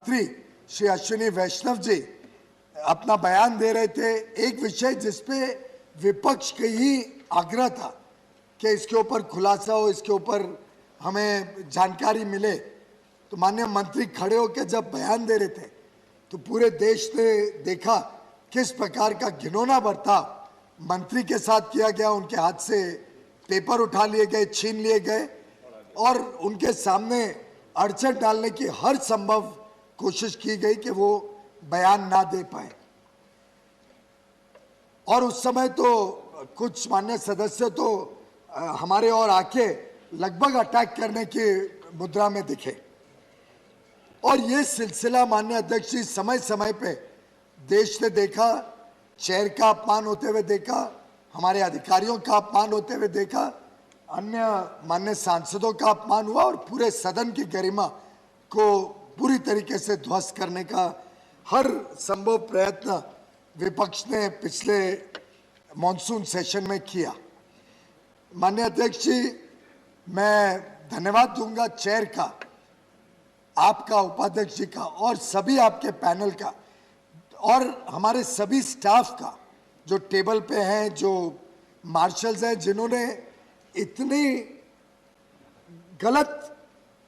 मंत्री श्री अश्विनी वैष्णव जी अपना बयान दे रहे थे, एक विषय जिसपे विपक्ष का ही आग्रह था कि इसके ऊपर खुलासा हो, इसके ऊपर हमें जानकारी मिले, तो माननीय मंत्री खड़े होकर जब बयान दे रहे थे तो पूरे देश ने देखा किस प्रकार का घिनौना बर्ताव मंत्री के साथ किया गया। उनके हाथ से पेपर उठा लिए गए, छीन लिए गए और उनके सामने अड़चन डालने की हर संभव कोशिश की गई कि वो बयान ना दे पाए। और उस समय तो कुछ माननीय सदस्य तो हमारे और आके लगभग अटैक करने की मुद्रा में दिखे। और ये सिलसिला माननीय अध्यक्ष जी समय समय पे देश ने देखा, चेयर का अपमान होते हुए देखा, हमारे अधिकारियों का अपमान होते हुए देखा, अन्य माननीय सांसदों का अपमान हुआ और पूरे सदन की गरिमा को पूरी तरीके से ध्वस्त करने का हर संभव प्रयत्न विपक्ष ने पिछले मॉनसून सेशन में किया। माननीय अध्यक्ष जी, मैं धन्यवाद दूंगा चेयर का, आपका, उपाध्यक्ष जी का और सभी आपके पैनल का और हमारे सभी स्टाफ का जो टेबल पे हैं, जो मार्शल्स हैं, जिन्होंने इतनी गलत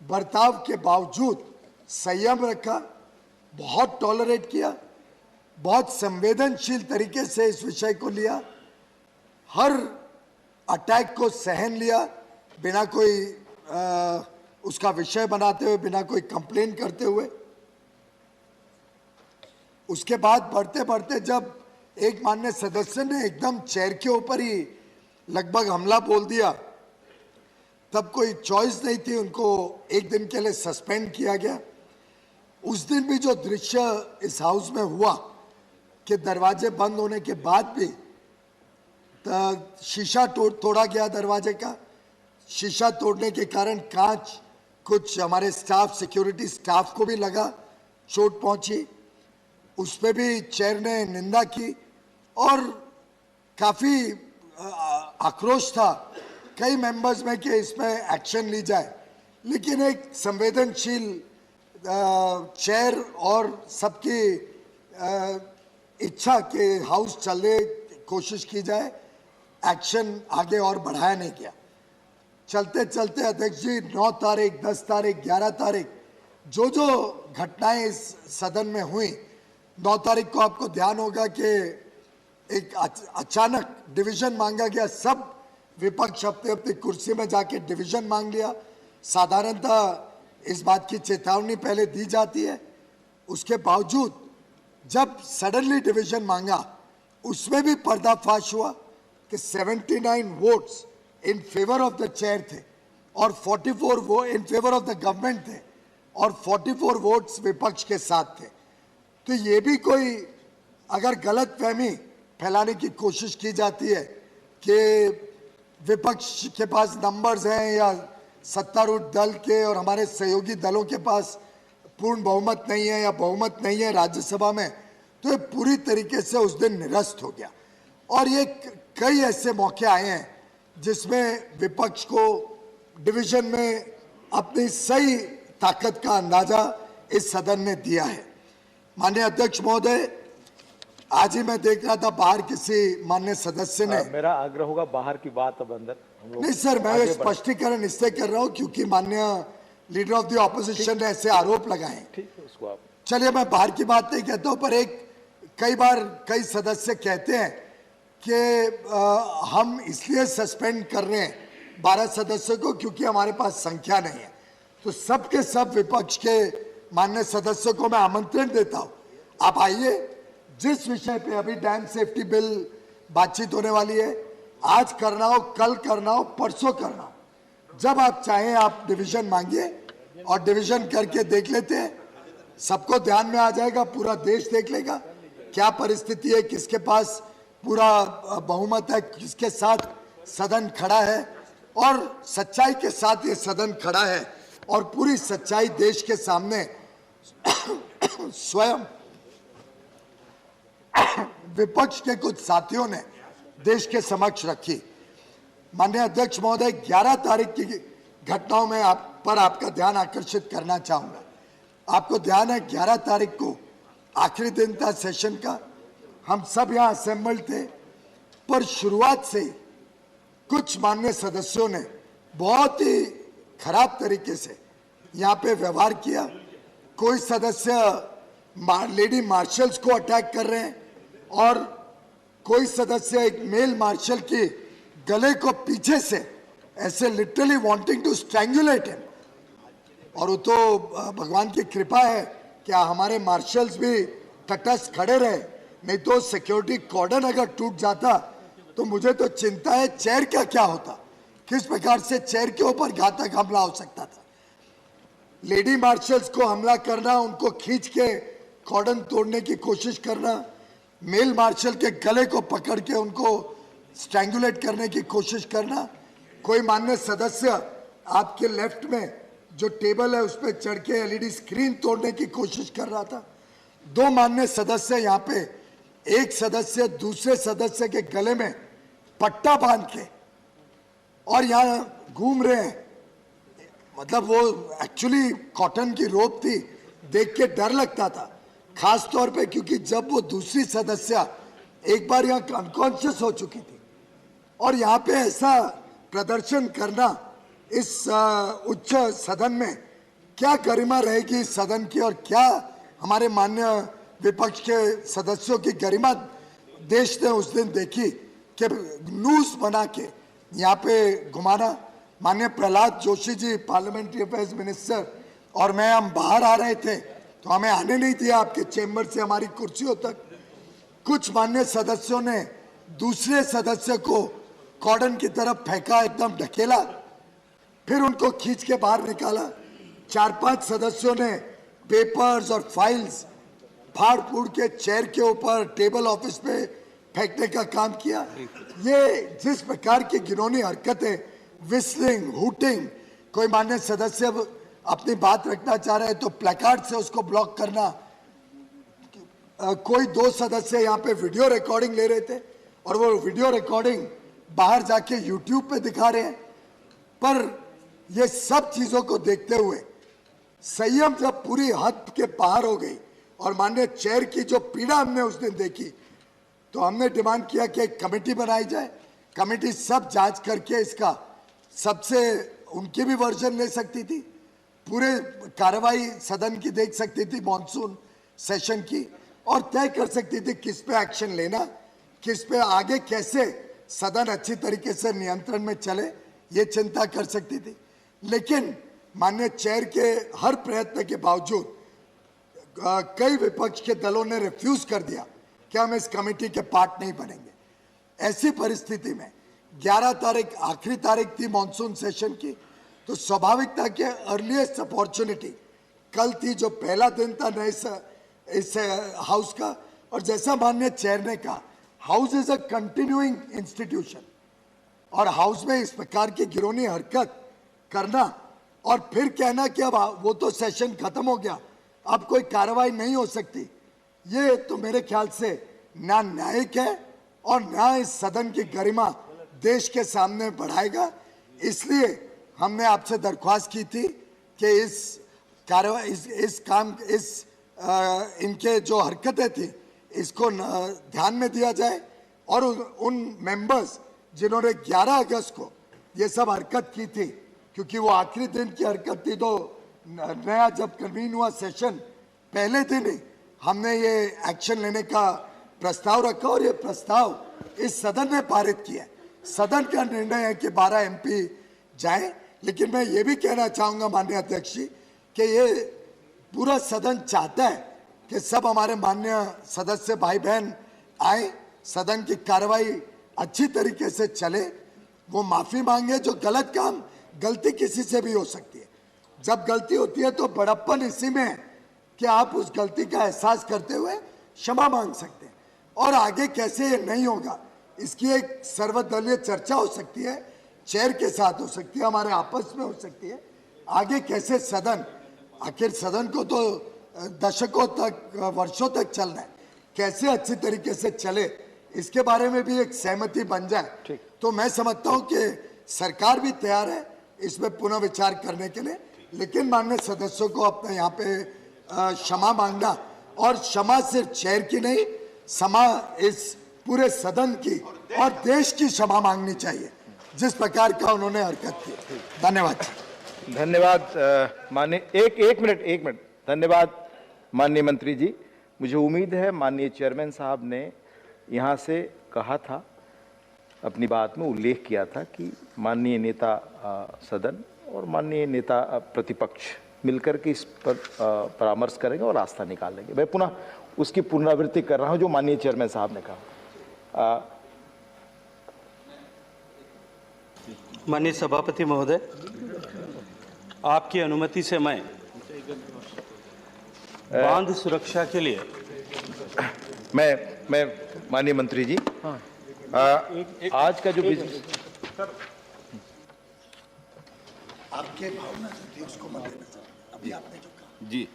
बर्ताव के बावजूद संयम रखा, बहुत टॉलरेट किया, बहुत संवेदनशील तरीके से इस विषय को लिया, हर अटैक को सहन लिया बिना कोई उसका विषय बनाते हुए, बिना कोई कंप्लेन करते हुए। उसके बाद बढ़ते बढ़ते जब एक माननीय सदस्य ने एकदम चेयर के ऊपर ही लगभग हमला बोल दिया, तब कोई चॉइस नहीं थी, उनको एक दिन के लिए सस्पेंड किया गया। उस दिन भी जो दृश्य इस हाउस में हुआ कि दरवाजे बंद होने के बाद भी शीशा तोड़ा गया, दरवाजे का शीशा तोड़ने के कारण कांच कुछ हमारे स्टाफ, सिक्योरिटी स्टाफ को भी लगा, चोट पहुंची, उस पर भी चेयर ने निंदा की और काफी आक्रोश था कई मेंबर्स में कि इसमें एक्शन ली जाए। लेकिन एक संवेदनशील चेयर और सबकी इच्छा के हाउस चलने कोशिश की जाए, एक्शन आगे और बढ़ाया नहीं गया। चलते चलते अध्यक्ष जी 9 तारीख, 10 तारीख, 11 तारीख जो जो घटनाएं इस सदन में हुई, 9 तारीख को आपको ध्यान होगा कि एक अचानक डिवीजन मांगा गया, सब विपक्ष अपनी अपनी कुर्सी में जाके डिवीजन मांग लिया। साधारणतः इस बात की चेतावनी पहले दी जाती है, उसके बावजूद जब सडनली डिवीजन मांगा उसमें भी पर्दाफाश हुआ कि 79 votes in favour of the chair थे और 44 वो in favour of the government थे और 44 वोट्स विपक्ष के साथ थे। तो ये भी कोई अगर गलत फहमी फैलाने की कोशिश की जाती है कि विपक्ष के पास नंबर्स हैं या सत्तारूढ़ दल के और हमारे सहयोगी दलों के पास पूर्ण बहुमत नहीं है या बहुमत नहीं है राज्यसभा में, तो ये पूरी तरीके से उस दिन निरस्त हो गया। और ये कई ऐसे मौके आए हैं जिसमें विपक्ष को डिवीजन में अपनी सही ताकत का अंदाजा इस सदन ने दिया है। माननीय अध्यक्ष महोदय, आज ही मैं देख रहा था बाहर किसी माननीय सदस्य ने, मेरा आग्रह होगा बाहर की बात अब अंदर नहीं सर, मैं स्पष्टीकरण इससे कर रहा हूं क्योंकि माननीय लीडर ऑफ द ऑपोजिशन ने ऐसे आरोप लगाए। ठीक है, उसको आप चलिए, मैं बाहर की बात नहीं कहता हूं, पर कई बार कई सदस्य कहते हैं कि हम इसलिए सस्पेंड कर रहे हैं 12 सदस्यों को क्योंकि हमारे पास संख्या नहीं है। तो सब के सब विपक्ष के माननीय सदस्यों को मैं आमंत्रण देता हूं, आप आइए, जिस विषय पे अभी डैम सेफ्टी बिल बातचीत होने वाली है, आज करना हो, कल करना हो, परसों करना हो, जब आप चाहें आप डिवीजन मांगिए और डिवीजन करके देख लेते हैं, सबको ध्यान में आ जाएगा, पूरा देश देख लेगा क्या परिस्थिति है, किसके पास पूरा बहुमत है, किसके साथ सदन खड़ा है और सच्चाई के साथ ये सदन खड़ा है और पूरी सच्चाई देश के सामने स्वयं विपक्ष के कुछ साथियों ने देश के समक्ष रखी। माननीय अध्यक्ष महोदय, 11 तारीख की घटनाओं में आप पर आपका ध्यान आकर्षित करना चाहूंगा। आपको ध्यान है 11 तारीख को आखिरी दिन था सेशन का, हम सब यहाँ असेंबल्ड थे, पर शुरुआत से कुछ माननीय सदस्यों ने बहुत ही खराब तरीके से यहाँ पे व्यवहार किया। कोई सदस्य लेडी मार्शल्स को अटैक कर रहे हैं और कोई सदस्य एक मेल मार्शल के गले को पीछे से ऐसे लिटरली वांटिंग टू स्ट्रैंगुलेट हिम। और वो तो भगवान की कृपा है क्या हमारे मार्शल्स भी तटस्थ खड़े रहे, नहीं तो सिक्योरिटी कॉर्डन अगर टूट जाता तो मुझे तो चिंता है चेयर का क्या होता, किस प्रकार से चेयर के ऊपर घातक हमला हो सकता था। लेडी मार्शल्स को हमला करना, उनको खींच के कॉर्डन तोड़ने की कोशिश करना, मेल मार्शल के गले को पकड़ के उनको स्ट्रैंगुलेट करने की कोशिश करना। कोई माननीय सदस्य आपके लेफ्ट में जो टेबल है उस पर चढ़ के एलईडी स्क्रीन तोड़ने की कोशिश कर रहा था। दो माननीय सदस्य यहाँ पे, एक सदस्य दूसरे सदस्य के गले में पट्टा बांध के और यहाँ घूम रहे हैं, मतलब वो एक्चुअली कॉटन की रोप थी, देख के डर लगता था, खास तौर पे क्योंकि जब वो दूसरी सदस्य एक बार यहाँ अनकॉन्शियस हो चुकी थी और यहाँ पे ऐसा प्रदर्शन करना इस उच्च सदन में, क्या गरिमा रहेगी इस सदन की और क्या हमारे माननीय विपक्ष के सदस्यों की गरिमा देश ने उस दिन देखी कि न्यूज बना के यहाँ पे घुमाना। माननीय Prahlad Joshi ji parliamentary affairs minister और मैं, हम बाहर आ रहे थे तो हमें आने नहीं दिया आपके चेंबर से हमारी कुर्सियों तक। कुछ माननीय सदस्यों ने दूसरे सदस्य को कॉर्डन की तरफ फेंका, एकदम ढकेला, फिर उनको खींच के बाहर निकाला। 4-5 सदस्यों ने पेपर्स और फाइल्स फाड़ फूड़ के चेयर के ऊपर टेबल ऑफिस पे फेंकने का काम किया। ये जिस प्रकार की घिनौनी हरकतें, विस्लिंग, हुटिंग, कोई माननीय सदस्य अपनी बात रखना चाह रहे हैं तो प्लेकार्ड से उसको ब्लॉक करना। कोई 2 सदस्य यहाँ पे वीडियो रिकॉर्डिंग ले रहे थे और वो वीडियो रिकॉर्डिंग बाहर जाके यूट्यूब पे दिखा रहे हैं। पर ये सब चीजों को देखते हुए संयम जब पूरी हद के पार हो गई और माननीय चेयर की जो पीड़ा हमने उस दिन देखी, तो हमने डिमांड किया कि एक कमेटी बनाई जाए। कमेटी सब जांच करके इसका सबसे उनकी भी वर्जन ले सकती थी, पूरे कार्रवाई सदन की देख सकती थी मॉनसून सेशन की, और तय कर सकती थी किस पे एक्शन लेना, किस पे आगे कैसे सदन अच्छी तरीके से नियंत्रण में चले, ये चिंता कर सकती थी। लेकिन माननीय चेयर के हर प्रयत्न के बावजूद कई विपक्ष के दलों ने रिफ्यूज कर दिया कि हम इस कमेटी के पार्ट नहीं बनेंगे। ऐसी परिस्थिति में 11 तारीख आखिरी तारीख थी मॉनसून सेशन की, तो स्वाभाविक था कि अर्लीस्ट अपॉर्चुनिटी कल थी, जो पहला दिन था नए इस हाउस का। और जैसा माननीय चेयर ने कहा, house is a continuing institution और हाउस में इस प्रकार की घिनौनी हरकत करना और फिर कहना कि अब वो तो सेशन खत्म हो गया, अब कोई कार्रवाई नहीं हो सकती, ये तो मेरे ख्याल से ना न्यायिक है और ना इस सदन की गरिमा देश के सामने बढ़ाएगा। इसलिए हमने आपसे दरख्वास्त की थी कि इस कार्रवाई इनके जो हरकतें थी इसको ध्यान में दिया जाए और उन मेंबर्स जिन्होंने 11 अगस्त को ये सब हरकत की थी, क्योंकि वो आखिरी दिन की हरकत थी, तो नया जब कन्वीन हुआ सेशन पहले दिन ही हमने ये एक्शन लेने का प्रस्ताव रखा और ये प्रस्ताव इस सदन ने पारित किया। सदन का निर्णय है कि 12 एमपी जाए, लेकिन मैं ये भी कहना चाहूंगा माननीय अध्यक्ष जी कि ये पूरा सदन चाहता है कि सब हमारे माननीय सदस्य भाई बहन आए, सदन की कार्रवाई अच्छी तरीके से चले, वो माफी मांगे। जो गलत काम, गलती किसी से भी हो सकती है, जब गलती होती है तो बड़प्पन इसी में है कि आप उस गलती का एहसास करते हुए क्षमा मांग सकते हैं और आगे कैसे ये नहीं होगा इसकी एक सर्वदलीय चर्चा हो सकती है, चेयर के साथ हो सकती है, हमारे आपस में हो सकती है। आगे कैसे सदन, आखिर सदन को तो दशकों तक, वर्षों तक चलना है, कैसे अच्छी तरीके से चले, इसके बारे में भी एक सहमति बन जाए। तो मैं समझता हूं कि सरकार भी तैयार है इसमें पुनः विचार करने के लिए, लेकिन माननीय सदस्यों को अपने यहाँ पे क्षमा मांगना, और क्षमा सिर्फ चेयर की नहीं, क्षमा इस पूरे सदन की और देश की क्षमा मांगनी चाहिए जिस प्रकार का उन्होंने हरकत की। धन्यवाद। धन्यवाद माननीय एक मिनट धन्यवाद माननीय मंत्री जी। मुझे उम्मीद है माननीय चेयरमैन साहब ने यहाँ से कहा था, अपनी बात में उल्लेख किया था कि माननीय नेता सदन और माननीय नेता प्रतिपक्ष मिलकर के इस पर परामर्श करेंगे और रास्ता निकालेंगे। मैं पुनः उसकी पुनरावृत्ति कर रहा हूं जो माननीय चेयरमैन साहब ने कहा। माननीय सभापति महोदय, आपकी अनुमति से मैं बांध सुरक्षा के लिए मैं माननीय मंत्री जी, आज का जो आपके भावना जो थी उसको मत देना, अभी आपने जो कहा। जी